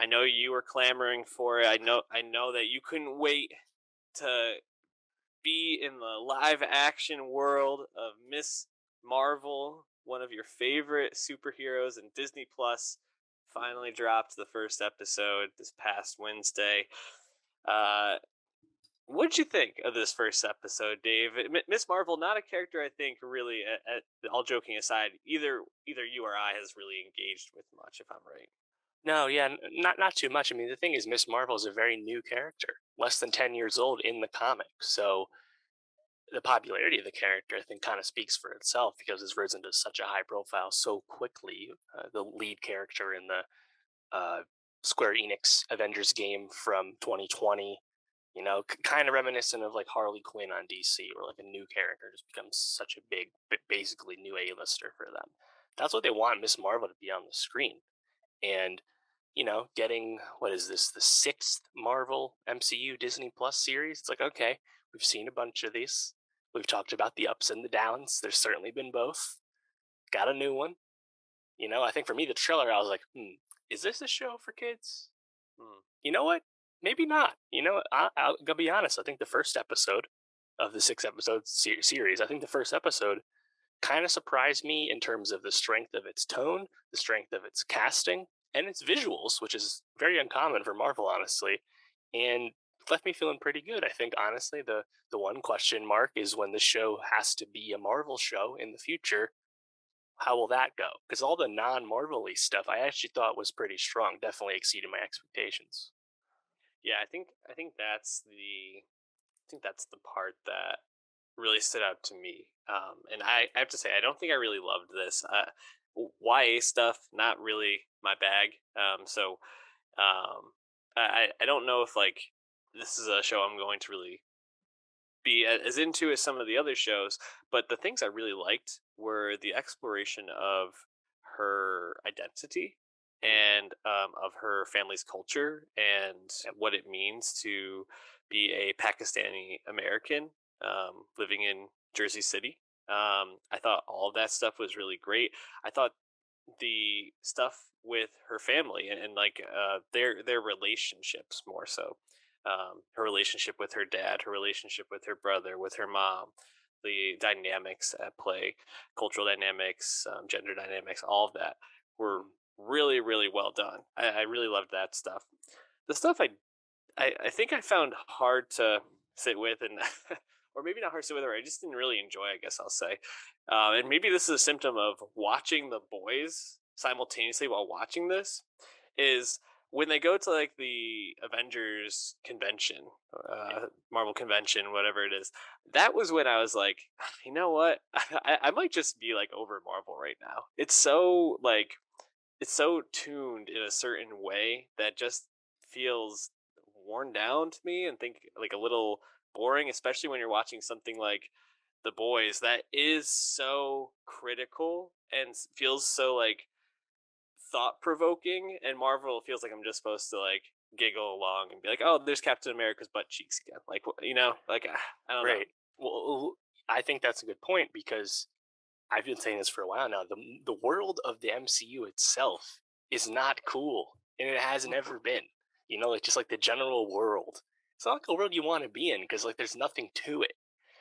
I know you were clamoring for it. I know that you couldn't wait to be in the live action world of Miss Marvel, one of your favorite superheroes, and Disney Plus finally dropped the first episode this past Wednesday. Uh, what'd you think of this first episode, Dave? Miss Marvel, not a character I think really, all joking aside, either you or I has really engaged with much, if I'm right. No, yeah, not too much. I mean, the thing is, Miss Marvel is a very new character, less than 10 years old in the comics. So the popularity of the character, I think, kind of speaks for itself because it's risen to such a high profile so quickly. The lead character in the uh, Square Enix Avengers game from 2020, kind of reminiscent of like Harley Quinn on DC, where like a new character just becomes such a big, basically new A-lister for them. That's what they want Miss Marvel to be on the screen. And getting what is this, the sixth Marvel MCU Disney Plus series? It's like, okay, we've seen a bunch of these. We've talked about the ups and the downs. There's certainly been both. Got a new one. I think for me, the trailer, I was like, is this a show for kids? Hmm. You know what? Maybe not. I'll gonna be honest. I think the first episode of the six episode series, I think the first episode kind of surprised me in terms of the strength of its tone, the strength of its casting, and its visuals, which is very uncommon for Marvel, honestly, and left me feeling pretty good. I think honestly, the one question mark is when the show has to be a Marvel show in the future. How will that go? Because all the non-Marvel-y stuff I actually thought was pretty strong, definitely exceeded my expectations. Yeah, I think that's the part that really stood out to me. And I have to say, I don't think I really loved this. YA stuff, not really my bag. So I don't know if like this is a show I'm going to really be as into as some of the other shows. But the things I really liked were the exploration of her identity Mhm. and of her family's culture and Yep. what it means to be a Pakistani American living in Jersey City. I thought all of that stuff was really great. I thought the stuff with her family and like their relationships more so, her relationship with her dad, her relationship with her brother, with her mom, the dynamics at play, cultural dynamics, gender dynamics, all of that were Mhm. really really well done. I really loved that stuff. The stuff I think I found hard to sit with, and or maybe not hard to sit with, or I just didn't really enjoy. I guess I'll say, and maybe this is a symptom of watching the boys simultaneously while watching this. Is when they go to like the Avengers convention, Marvel convention, whatever it is. That was when I was like, you know what, I might just be like over Marvel right now. It's so tuned in a certain way that just feels worn down to me and think like a little boring, especially when you're watching something like The Boys that is so critical and feels so like thought provoking, and Marvel feels like I'm just supposed to like giggle along and be like, "Oh, there's Captain America's butt cheeks again." Like, like I don't know. Right. Well, I think that's a good point because I've been saying this for a while now. The world of the MCU itself is not cool, and it hasn't ever been. Like just like the general world, it's not like a world you want to be in because like there's nothing to it.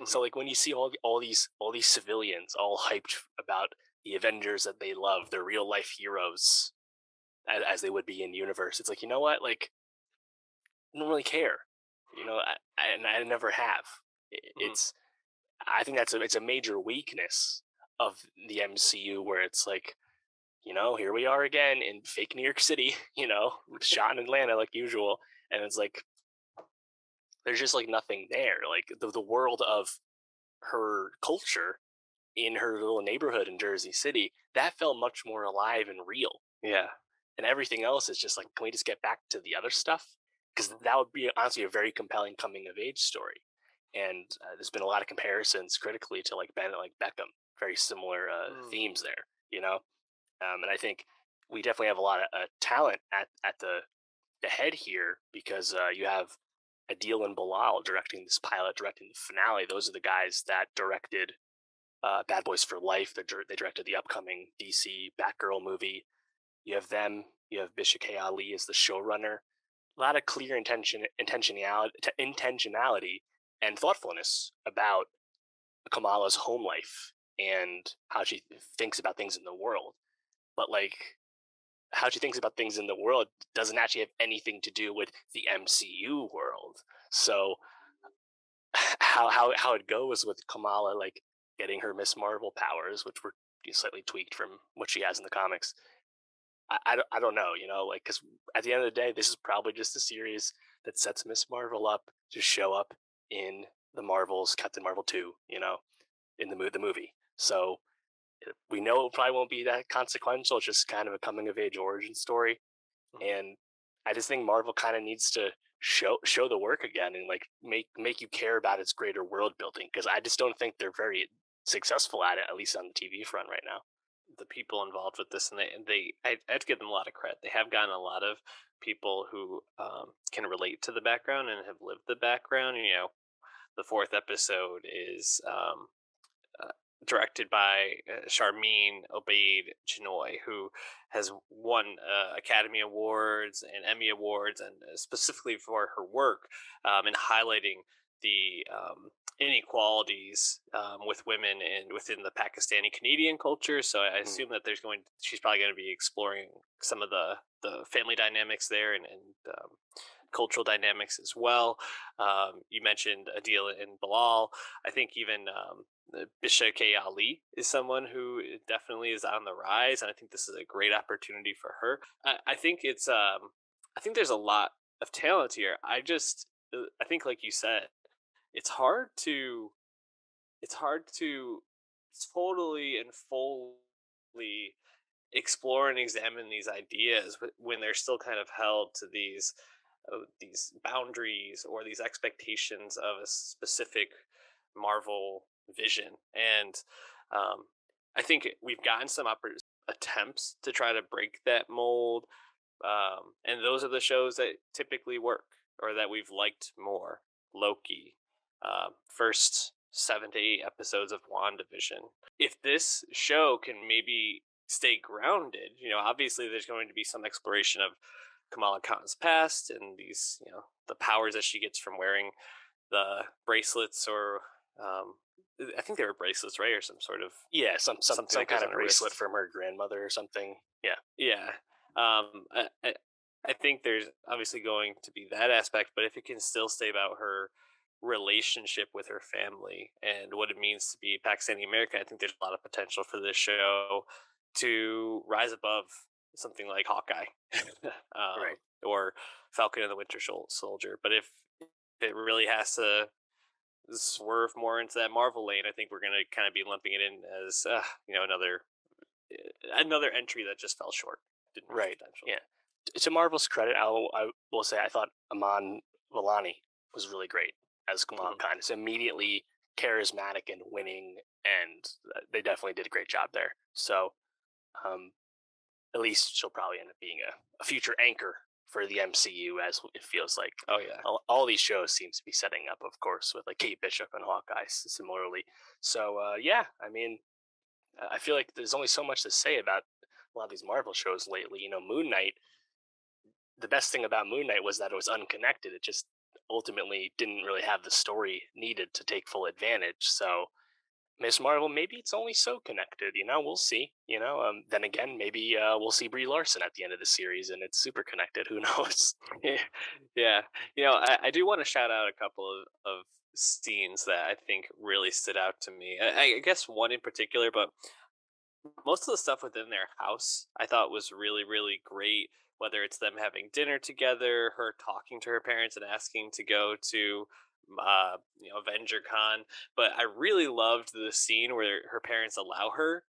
So Mhm. like when you see all these civilians all hyped about the Avengers that they love, their real life heroes as they would be in universe, it's like you know what, like I don't really care. And I never have. Mhm. It's I think it's a major weakness of the MCU where it's like, here we are again in fake New York City, shot in Atlanta like usual, and it's like there's just like nothing there. Like the world of her culture in her little neighborhood in Jersey City, that felt much more alive and real. Yeah. And everything else is just like, can we just get back to the other stuff? Because Mhm. that would be honestly a very compelling coming of age story. And there's been a lot of comparisons critically to like Ben, like Beckham, very similar Mm. themes there, and I think we definitely have a lot of talent at the head here because you have Adil and Bilal directing this pilot, directing the finale. Those are the guys that directed Bad Boys for Life. They directed the upcoming DC Batgirl movie. You have them, You have Bishop K. Ali as the showrunner. A lot of clear intentionality and thoughtfulness about Kamala's home life and how she thinks about things in the world. But like how she thinks about things in the world doesn't actually have anything to do with the MCU world. So how it goes with Kamala like getting her Miss Marvel powers, which were slightly tweaked from what she has in the comics. I don't know, like because at the end of the day, this is probably just a series that sets Miss Marvel up to show up in the Marvels, Captain Marvel 2, in the movie. So we know it probably won't be that consequential. It's just kind of a coming of age origin story, Mhm. and I just think Marvel kind of needs to show the work again and like make you care about its greater world building because I just don't think they're very successful at least on the TV front right now. The people involved with this, and I have to give them a lot of credit. They have gotten a lot of people who can relate to the background and have lived the background. The fourth episode is uh, directed by Charmine Obaid Chinoy, who has won Academy Awards and Emmy Awards, and specifically for her work in highlighting the inequalities with women and within the Pakistani Canadian culture. So I Mm, assume that she's probably going to be exploring some of the family dynamics there, and cultural dynamics as well. You mentioned Adil and Bilal. I think even Bisha K. Ali is someone who definitely is on the rise, and I think this is a great opportunity for her. I think I think there's a lot of talent here. I think, like you said, it's hard to it's hard to totally and fully explore and examine these ideas when they're still kind of held to these boundaries or these expectations of a specific Marvel vision. And um, I think we've gotten some attempts to try to break that mold, and those are the shows that typically work or that we've liked more. Loki, first 7 to 8 episodes of WandaVision. If this show can maybe stay grounded, obviously there's going to be some exploration of Kamala Khan's past and the powers that she gets from wearing the bracelets, or I think they were bracelets, right? Or some sort of yeah, something some that goes kind on of her bracelet wrist. from her grandmother or something. Yeah. Yeah. I think there's obviously going to be that aspect, but if it can still stay about her relationship with her family and what it means to be Pakistani American, I think there's a lot of potential for this show to rise above something like Hawkeye, Right. or Falcon and the Winter Soldier. But if it really has to swerve more into that Marvel lane, I think we're going to kind of be lumping it in as another entry that just fell short. Didn't reach Right. potential. Yeah. To Marvel's credit, I will say I thought Aman Vellani was really great as Kamal Mhm. Khan. It's immediately charismatic and winning, and they definitely did a great job there. So um, at least she'll probably end up being a future anchor for the MCU, as it feels like Oh yeah. all these shows seems to be setting up, of course, with like Kate Bishop and Hawkeye similarly. So yeah, I mean, I feel like there's only so much to say about a lot of these Marvel shows lately. Moon Knight, the best thing about Moon Knight was that it was unconnected. It just ultimately didn't really have the story needed to take full advantage. So Miss Marvel, maybe it's only so connected. We'll see. Then again, maybe we'll see Brie Larson at the end of the series, and it's super connected. Who knows? Yeah. I do want to shout out a couple of scenes that I think really stood out to me. I guess one in particular, but most of the stuff within their house I thought was really, really great. Whether it's them having dinner together, her talking to her parents and asking to go to Avenger Con. But I really loved the scene where her parents allow her,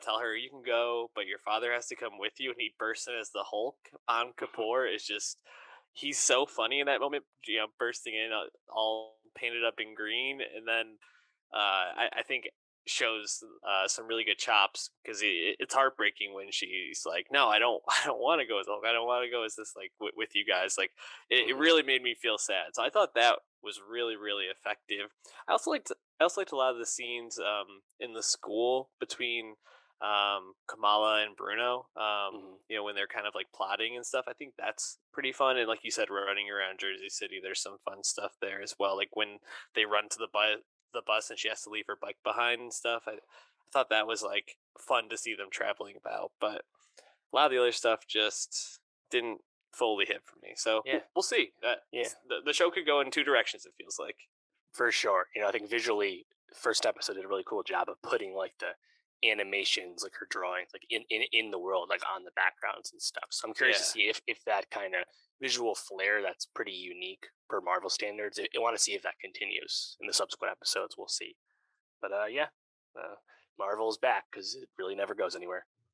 tell her you can go, but your father has to come with you, and he bursts in as the Hulk. On Kapoor is just, he's so funny in that moment, bursting in all painted up in green, and then I think shows some really good chops, because it's heartbreaking when she's like, "No, I don't, I don't want to go as Hulk. I don't want to go as this, like, with you guys." Like, it Mhm. really made me feel sad. So I thought that was really, really effective. I also liked a lot of the scenes in the school between Kamala and Bruno. Hmm. When they're kind of like plotting and stuff. I think that's pretty fun. And like you said, running around Jersey City, there's some fun stuff there as well. Like when they run to the bus and she has to leave her bike behind and stuff. I thought that was like fun to see them traveling about, but a lot of the other stuff just didn't fully hit for me. So Yeah, we'll see. yeah, The show could go in two directions. It feels like. for sure. I think visually, first episode did a really cool job of putting like the animations, like her drawings, like in the world, like on the backgrounds and stuff. So I'm curious to Yeah. see if that kind of visual flair that's pretty unique per Marvel standards. I want to see if that continues in the subsequent episodes. We'll see. But yeah, uh, Marvel's back because it really never goes anywhere.